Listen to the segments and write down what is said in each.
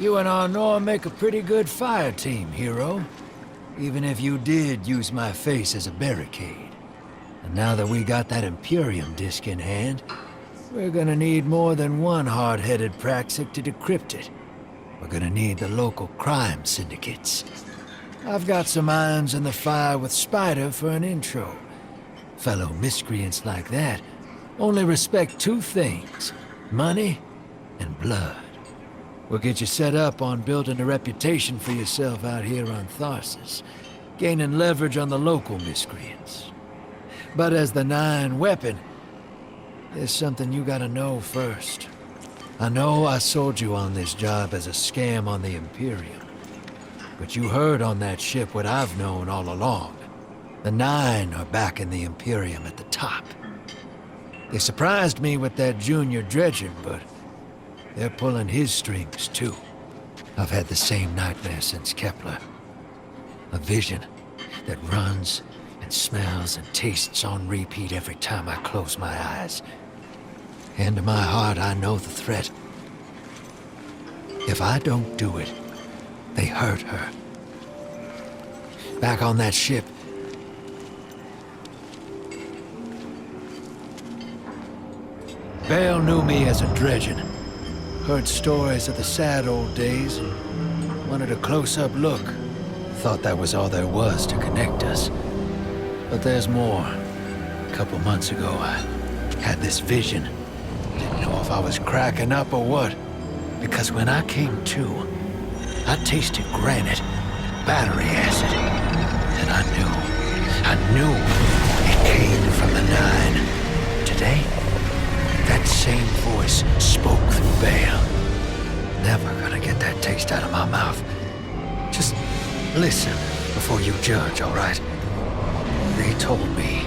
You and Arnor make a pretty good fire team, hero. Even if you did use my face as a barricade. And now that we got that Imperium disk in hand, we're gonna need more than one hard-headed Praxic to decrypt it. We're gonna need the local crime syndicates. I've got some irons in the fire with Spider for an intro. Fellow miscreants like that only respect two things: money and blood. We'll get you set up on building a reputation for yourself out here on Tharsis, gaining leverage on the local miscreants. But as the Nine weapon, there's something you gotta know first. I know I sold you on this job as a scam on the Imperium, but you heard on that ship what I've known all along. The Nine are back in the Imperium at the top. They surprised me with that junior dredger, but they're pulling his strings too. I've had the same nightmare since Kepler. A vision that runs and smells and tastes on repeat every time I close my eyes. And in my heart, I know the threat. If I don't do it, they hurt her. Back on that ship, Bale knew me as a dredgen. Heard stories of the sad old days and wanted a close-up look. Thought that was all there was to connect us. But there's more. A couple months ago, I had this vision. Didn't know if I was cracking up or what. Because when I came to, I tasted granite, battery acid. And I knew it came from the Nine. Today, that same voice spoke through Bale. Never gonna get that taste out of my mouth. Just listen before you judge, all right? They told me.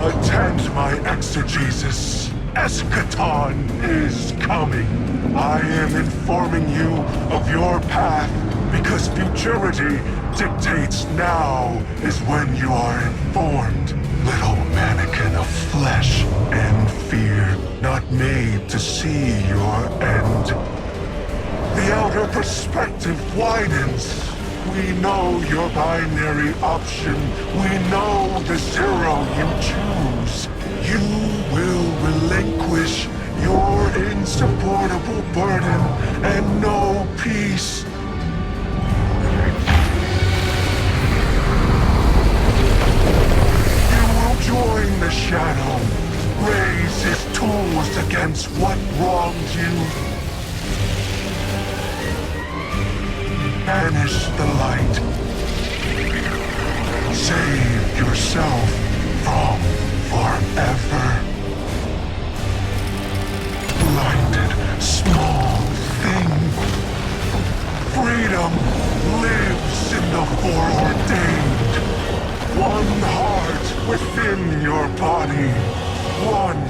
Attend my exegesis. Eschaton is coming. I am informing you of your path because futurity dictates now is when you are informed. Little mannequin of flesh and fear, not made to see your end. The outer perspective widens. We know your binary option. We know the zero you choose. You will relinquish your insupportable burden and know peace. Join the Shadow. Raise his tools against what wronged you. Banish the light. Save yourself from forever. Blinded, small thing. Freedom lives in the foreordained. One heart within your body, one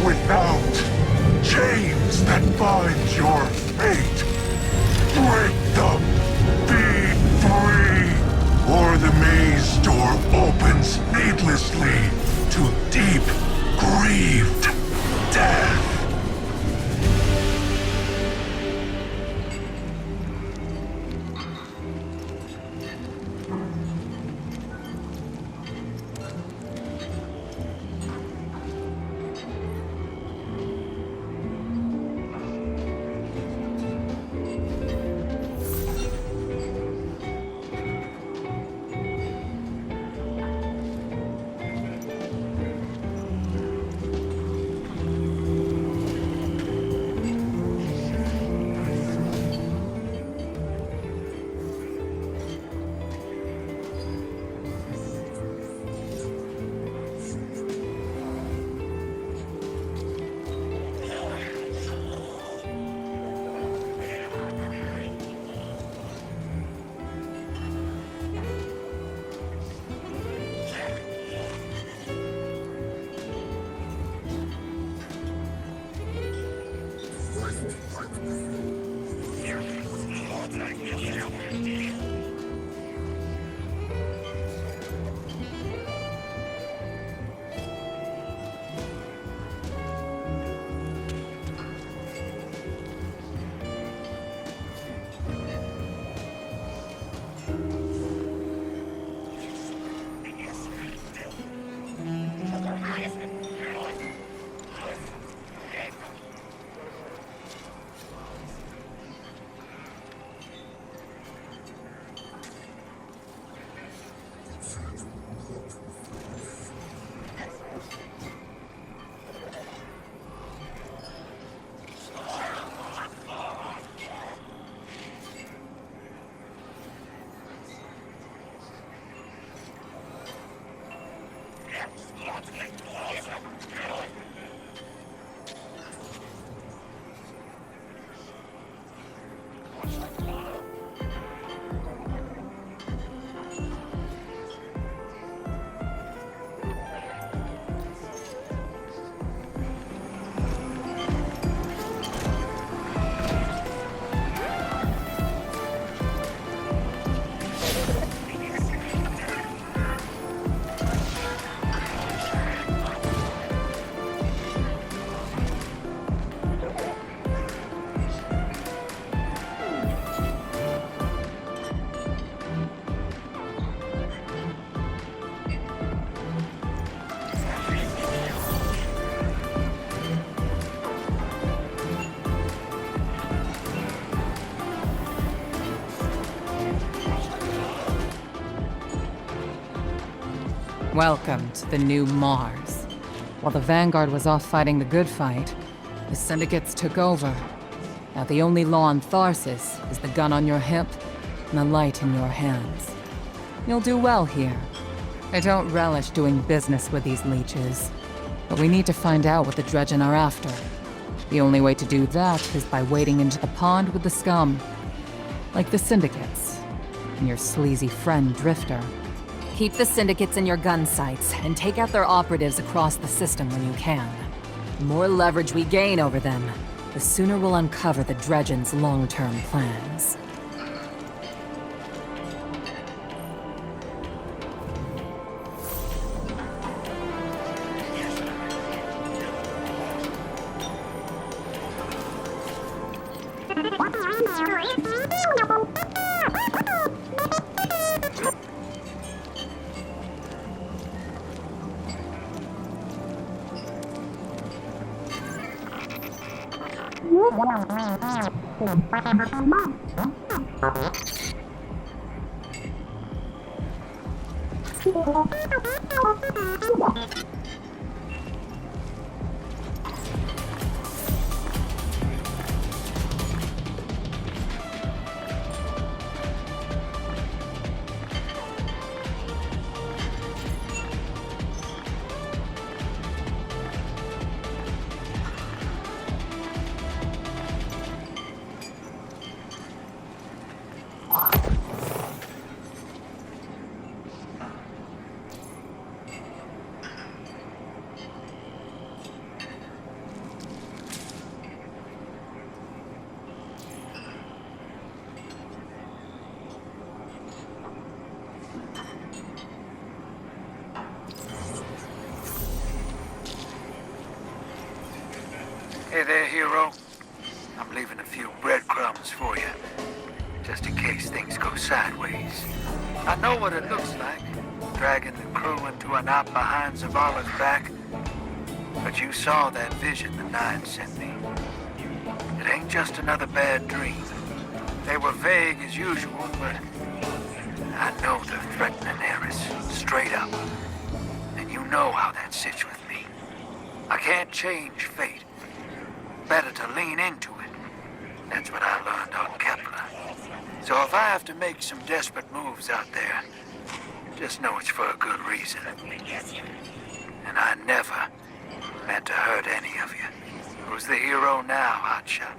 without. Chains that bind your fate. Break them, be free, or the maze door opens needlessly to deep, grieved death. Welcome to the new Mars. While the Vanguard was off fighting the good fight, the Syndicates took over. Now the only law on Tharsis is the gun on your hip and the light in your hands. You'll do well here. I don't relish doing business with these leeches, but we need to find out what the Dredgen are after. The only way to do that is by wading into the pond with the scum. Like the Syndicates, and your sleazy friend Drifter. Keep the Syndicates in your gun sights, and take out their operatives across the system when you can. The more leverage we gain over them, the sooner we'll uncover the Dredgen's long-term plans. Hey there, hero. I'm leaving a few breadcrumbs for you, just in case things go sideways. I know what it looks like, dragging the crew into a knot behind Zavala's back. But you saw that vision the Nine sent me. It ain't just another bad dream. They were vague as usual, but I know they're threatening Eris, straight up. And you know how that sits with me. I can't change fate. Better to lean into it. That's what I learned on Kepler. So if I have to make some desperate moves out there, just know it's for a good reason. And I never meant to hurt any of you. Who's the hero now, Hotshot?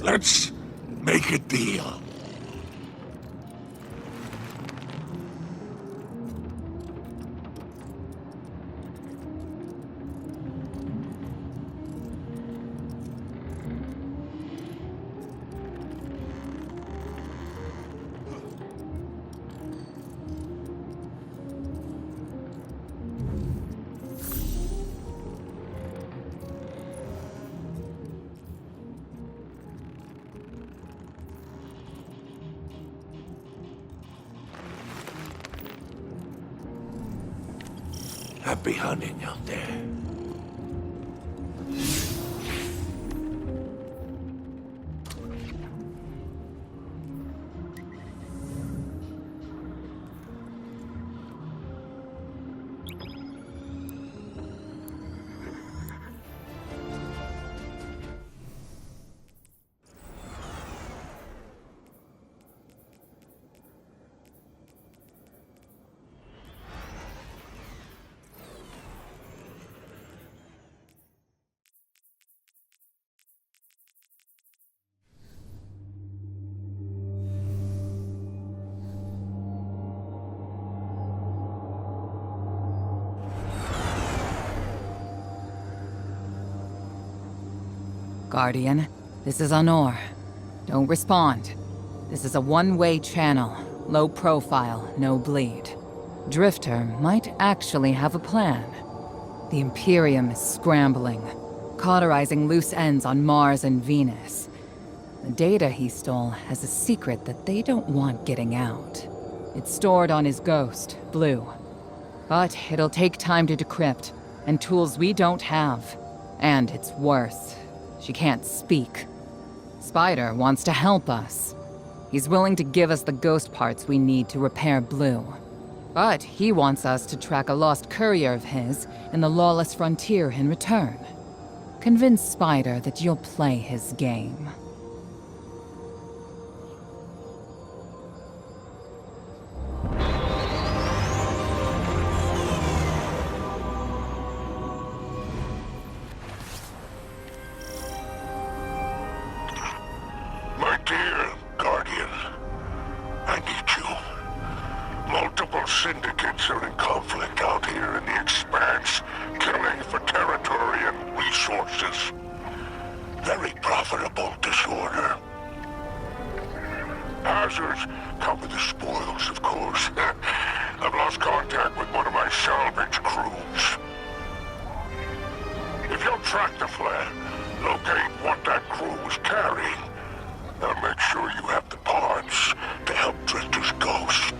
Let's make a deal. Happy hunting out there. Guardian, this is Honor. Don't respond. This is a one-way channel. Low profile, no bleed. Drifter might actually have a plan. The Imperium is scrambling, cauterizing loose ends on Mars and Venus. The data he stole has a secret that they don't want getting out. It's stored on his ghost, Blue. But it'll take time to decrypt, and tools we don't have. And it's worse. She can't speak. Spider wants to help us. He's willing to give us the ghost parts we need to repair Blue. But he wants us to track a lost courier of his in the lawless frontier in return. Convince Spider that you'll play his game. My dear Guardian, I need you. Multiple syndicates are in conflict out here in the Expanse, killing for territory and resources. Very profitable disorder. Hazards come with the spoils, of course. I've lost contact with one of my salvage crews. If you'll track the flare, locate what that crew was carrying, I'll make sure you have the parts to help Drifter's ghost.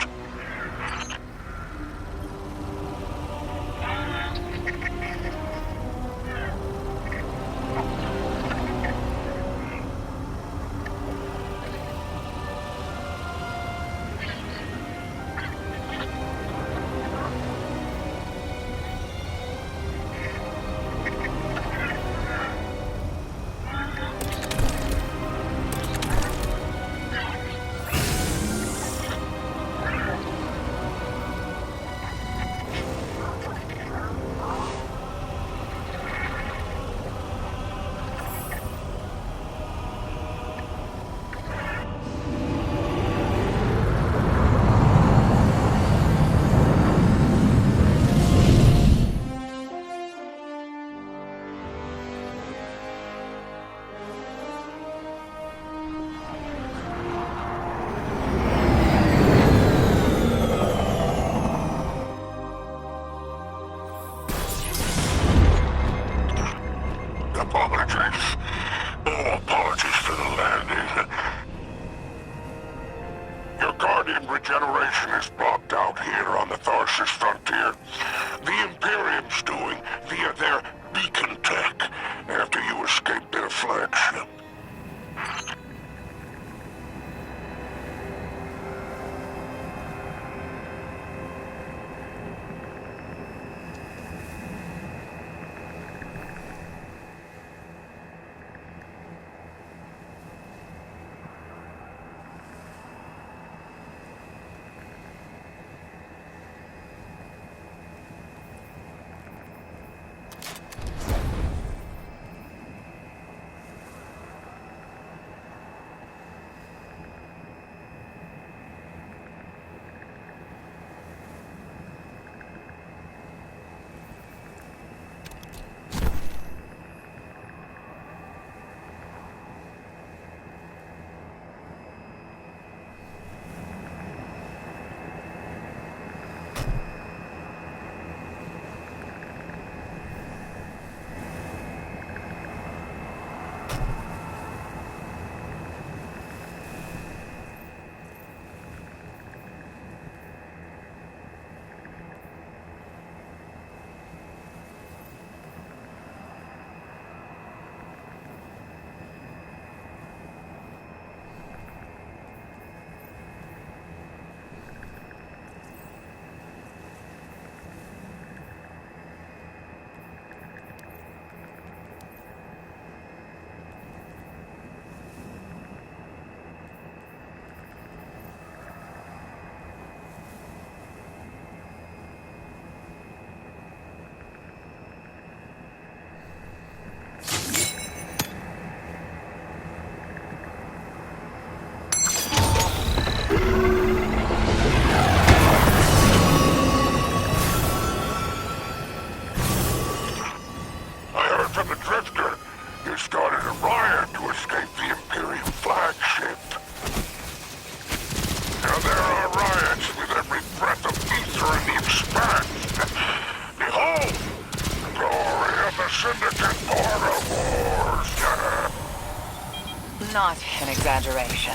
not an exaggeration.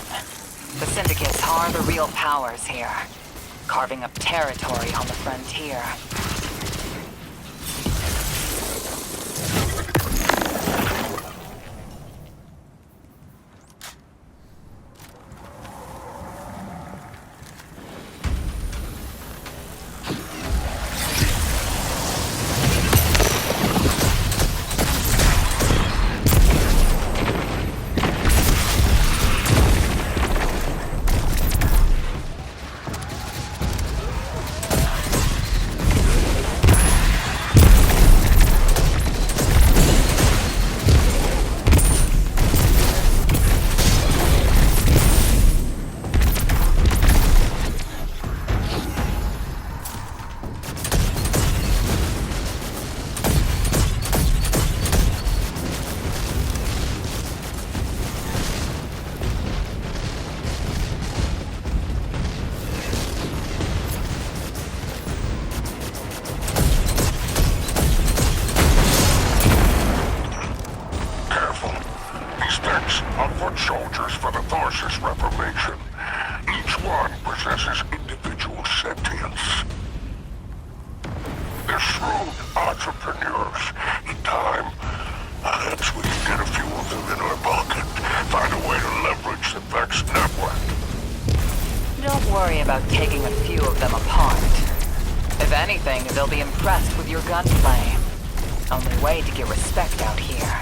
The Syndicates are the real powers here, carving up territory on the frontier. Soldiers for the Tharsis Reformation. Each one possesses individual sentience. They're shrewd entrepreneurs. In time, perhaps we can get a few of them in our pocket. Find a way to leverage the Vex network. Don't worry about taking a few of them apart. If anything, they'll be impressed with your gunplay. Only way to get respect out here.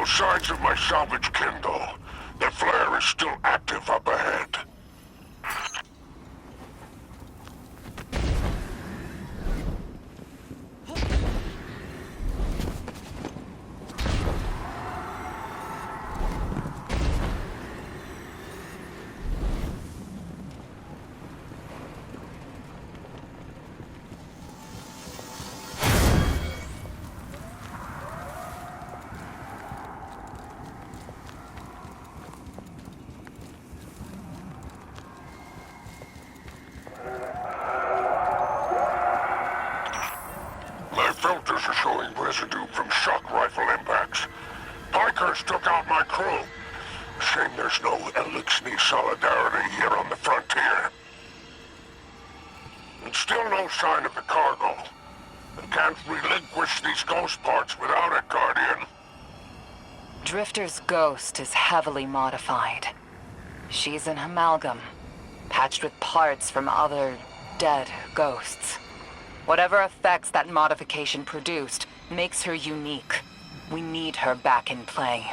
Signs of my salvage kindle. The flare is still active up ahead. Filters are showing residue from shock rifle impacts. Pikers took out my crew. Shame there's no Elixir solidarity here on the frontier. And still no sign of the cargo. I can't relinquish these ghost parts without it, Guardian. Drifter's ghost is heavily modified. She's an amalgam, patched with parts from other dead ghosts. Whatever effects that modification produced makes her unique. We need her back in play.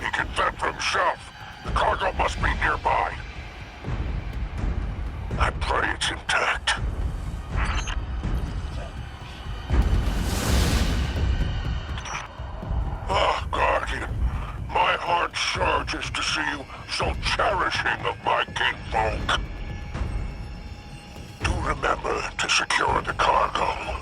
He can fend for himself. The cargo must be nearby. I pray it's intact. Ah, Guardian. My heart surges to see you so cherishing of my kinfolk. Do remember to secure the cargo.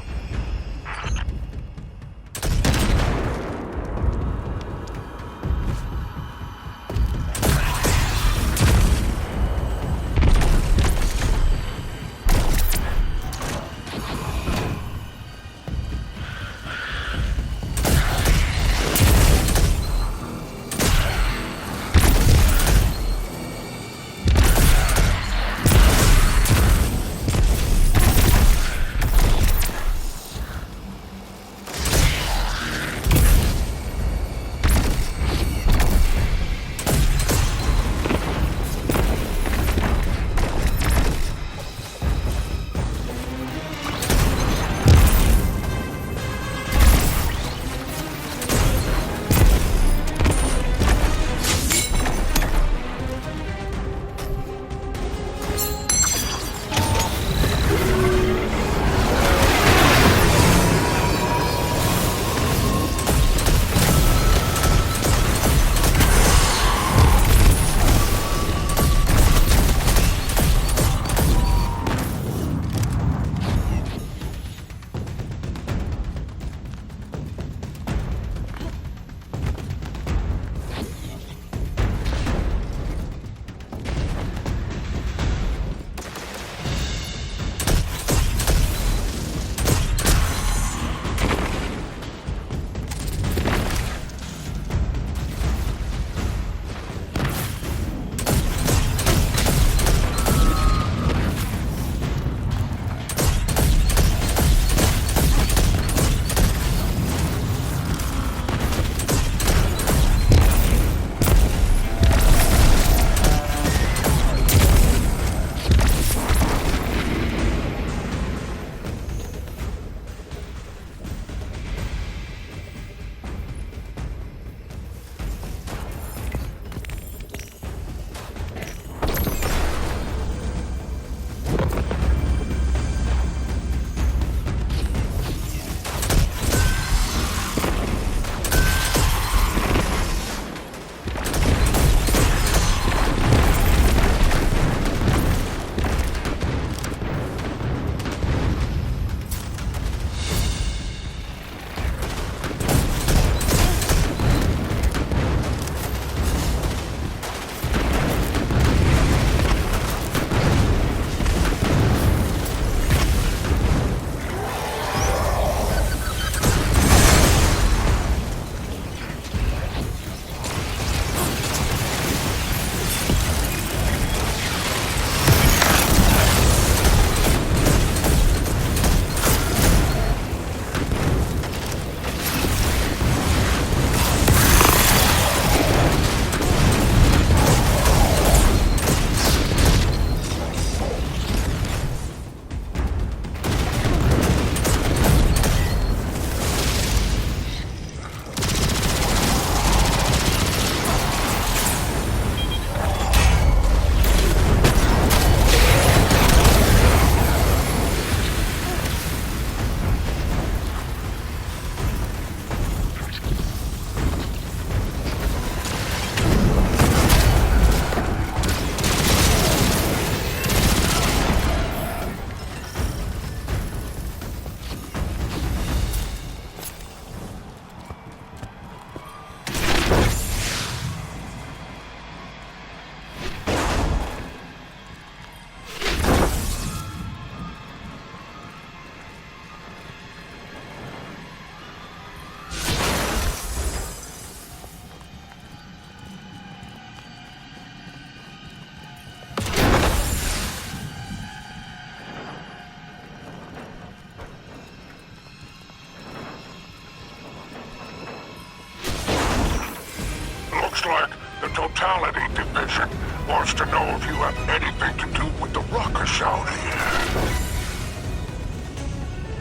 Totality Division wants to know if you have anything to do with the ruckus out here.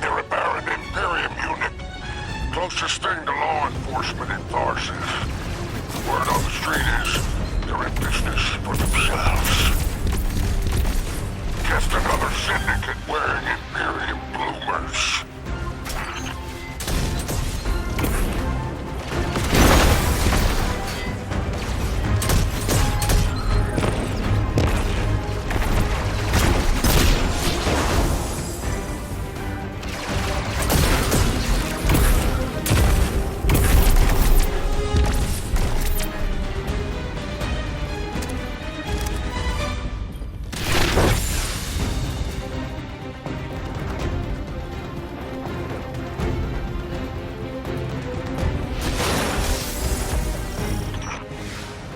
They're a Baron Imperium unit. Closest thing to law enforcement in Tharsis. Word on the street is, they're in business for themselves. Just another syndicate wearing Imperium bloomers.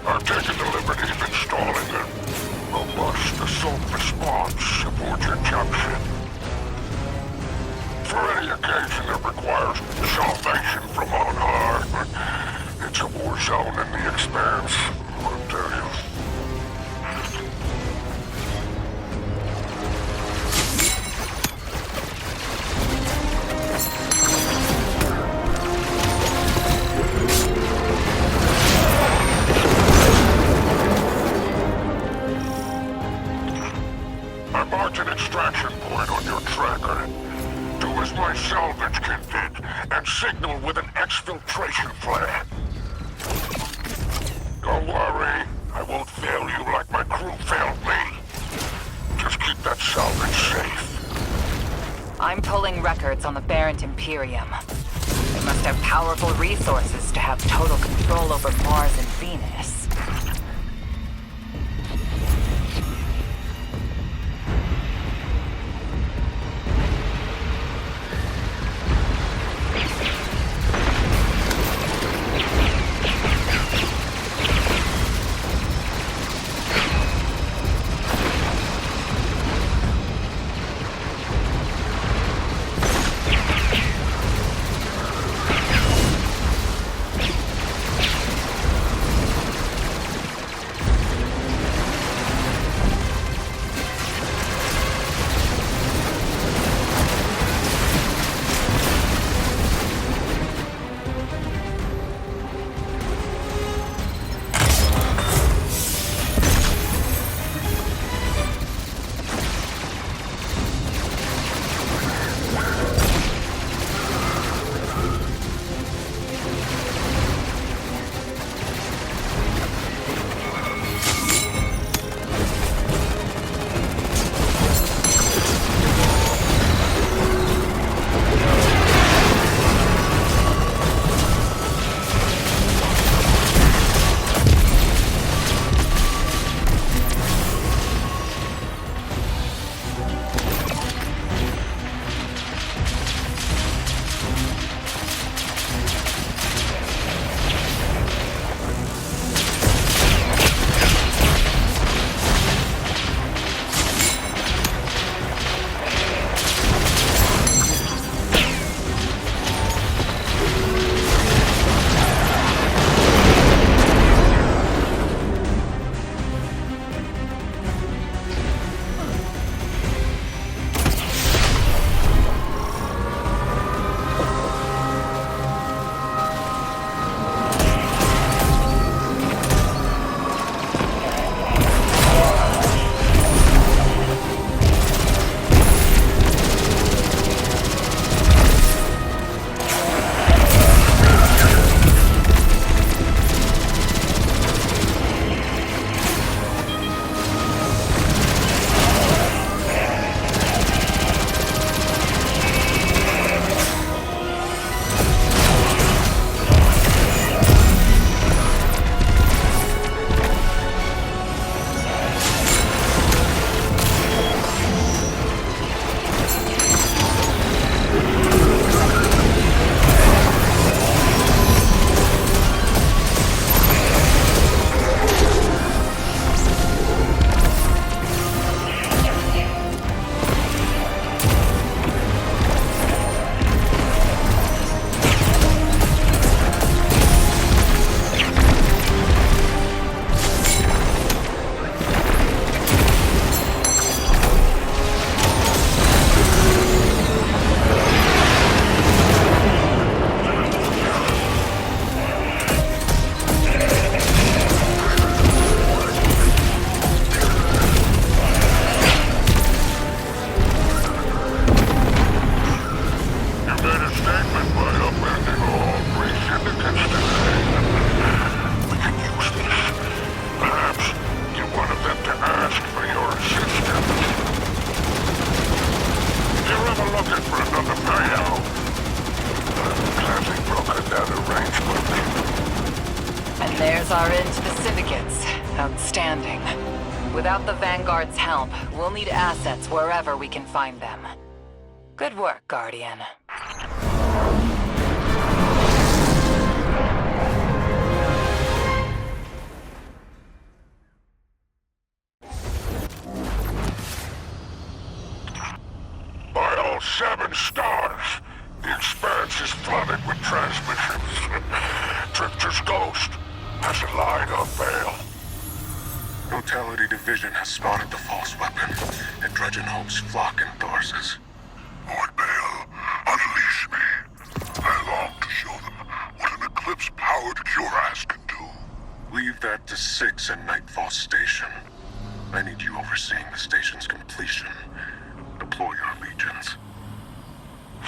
I've taken the liberty of installing a robust assault response aboard your caption. For any occasion that requires salvation from on high, it's a war zone in the expanse, I'll tell you. I marked an extraction point on your tracker. Do as my salvage kit did, and signal with an exfiltration flare. Don't worry, I won't fail you like my crew failed me. Just keep that salvage safe. I'm pulling records on the Barrent Imperium. They must have powerful resources to have total control over Mars and Venus. made a statement by upending all three syndicates today. We can use this. Perhaps get one of them to ask for your assistance. You're ever looking for another payout? Classic broken that arrangement. And there's our end to the syndicates. Outstanding. Without the Vanguard's help, we'll need assets wherever we can find them. Good work, Guardian. By all 7 stars, the Expanse is flooded with transmissions. Drifter's ghost hasn't lied or failed. Totality Division has spotted the false weapon, and Dredgen Hope's flock in Thorses. Lord Bale, unleash me. I long to show them what an Eclipse-powered cuirass can do. Leave that to 6 and Nightfall Station. I need you overseeing the station's completion. Deploy your legions.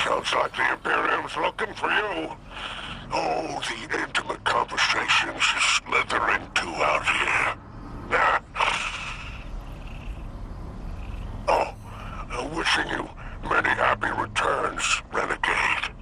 Sounds like the Imperium's looking for you. Oh, the intimate conversations you slither into out here. Oh, wishing you many happy returns, Renegade.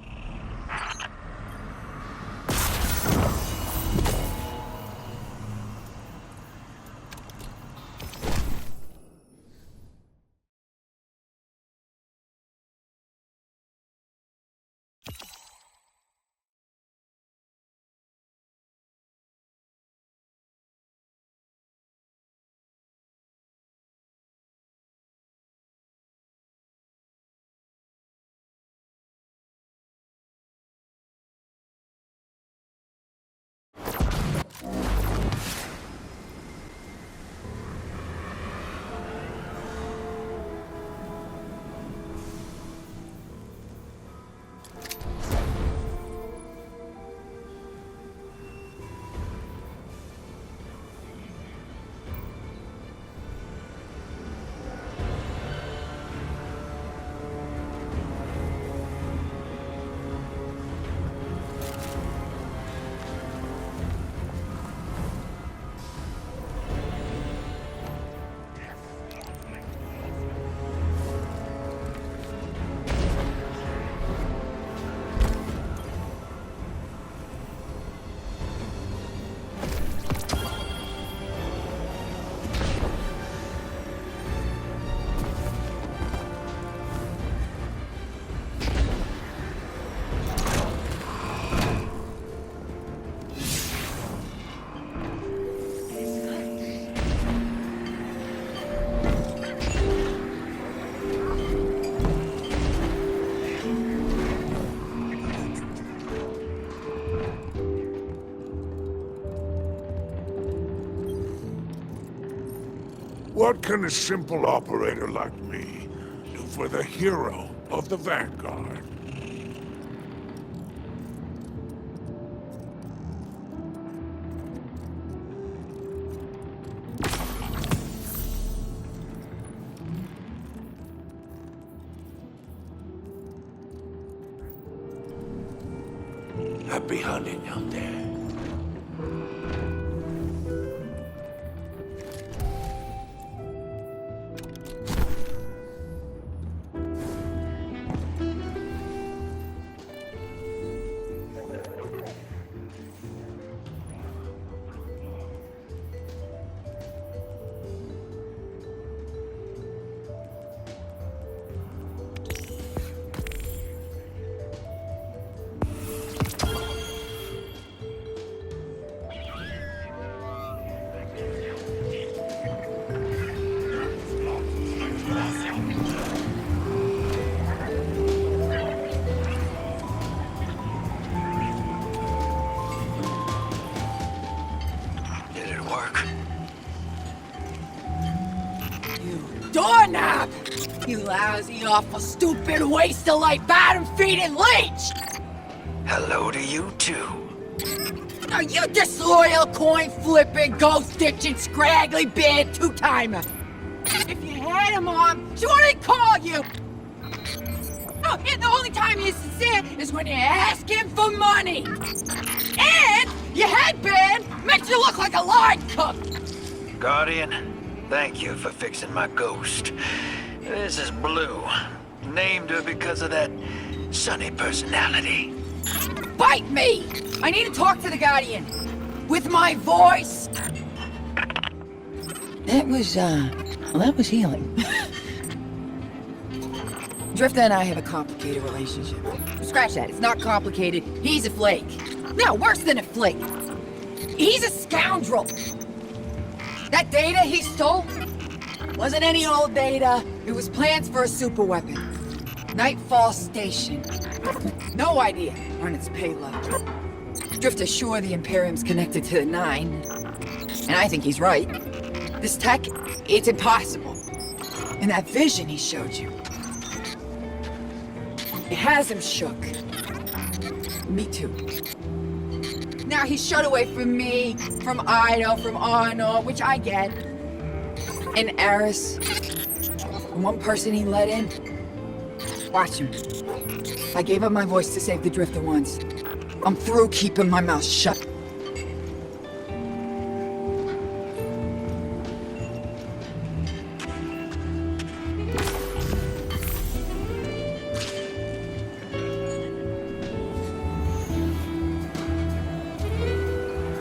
What can a simple operator like me do for the hero of the Vanguard? Happy hunting out there. Doorknob! You lousy, awful, stupid, waste-of-life, bottom-feeding leech! Hello to you, too. Are you disloyal, coin-flipping, ghost-ditching, scraggly, bad two-timer? If you had a mom, she wouldn't call you! No, and the only time he's sincere is when you ask him for money. And your headband makes you look like a line cook. Guardian, thank you for fixing my ghost. This is Blue. Named her because of that sunny personality. Bite me! I need to talk to the Guardian. With my voice. That was healing. Drifter and I have a complicated relationship. Scratch that, it's not complicated. He's a flake. No, worse than a flake. He's a scoundrel. That data he stole wasn't any old data. It was plans for a superweapon. Nightfall Station. No idea on its payload. Drifter's sure the Imperium's connected to the Nine. And I think he's right. This tech, it's impossible. And that vision he showed you, it has him shook. Me too. Now he's shut away from me, from Ido, from Arno, which I get. And Eris. And one person he let in. Watch him. I gave up my voice to save the Drifter once. I'm through keeping my mouth shut.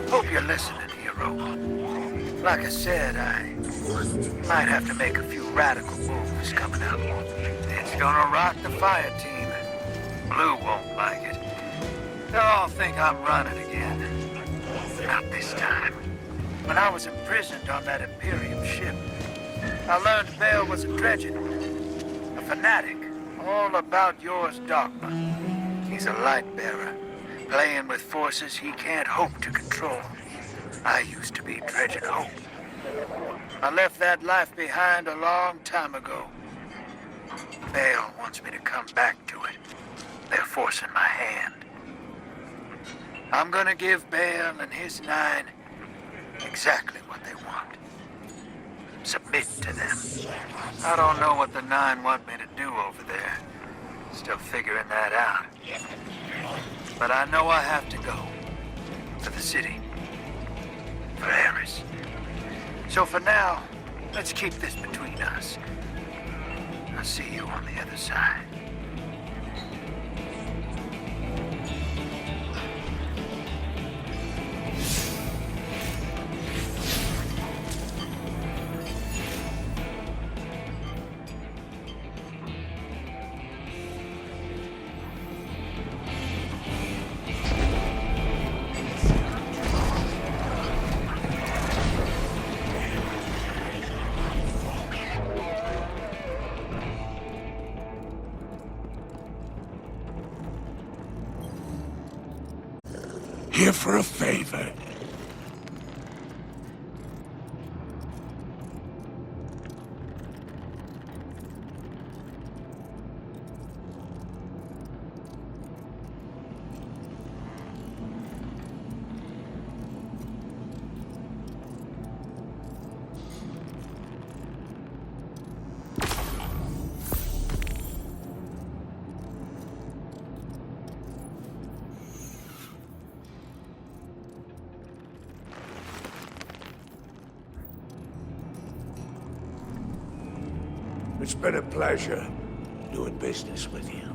Hope you're listening, hero. Like I said, I might have to make a few radical moves coming up. It's gonna rock the fire team. Blue won't like it. They'll all think I'm running again. Not this time. When I was imprisoned on that Imperium ship, I learned Bale was a dredgen, a fanatic, all about yours dogma. He's a light bearer, playing with forces he can't hope to control. I used to be dredging hope. I left that life behind a long time ago. Bale wants me to come back to it. They're forcing my hand. I'm gonna give Bale and his Nine exactly what they want. Submit to them. I don't know what the Nine want me to do over there. Still figuring that out. But I know I have to go. To the city. For Eris. So for now, let's keep this between us. I'll see you on the other side. Here for a favor. It's been a pleasure doing business with you.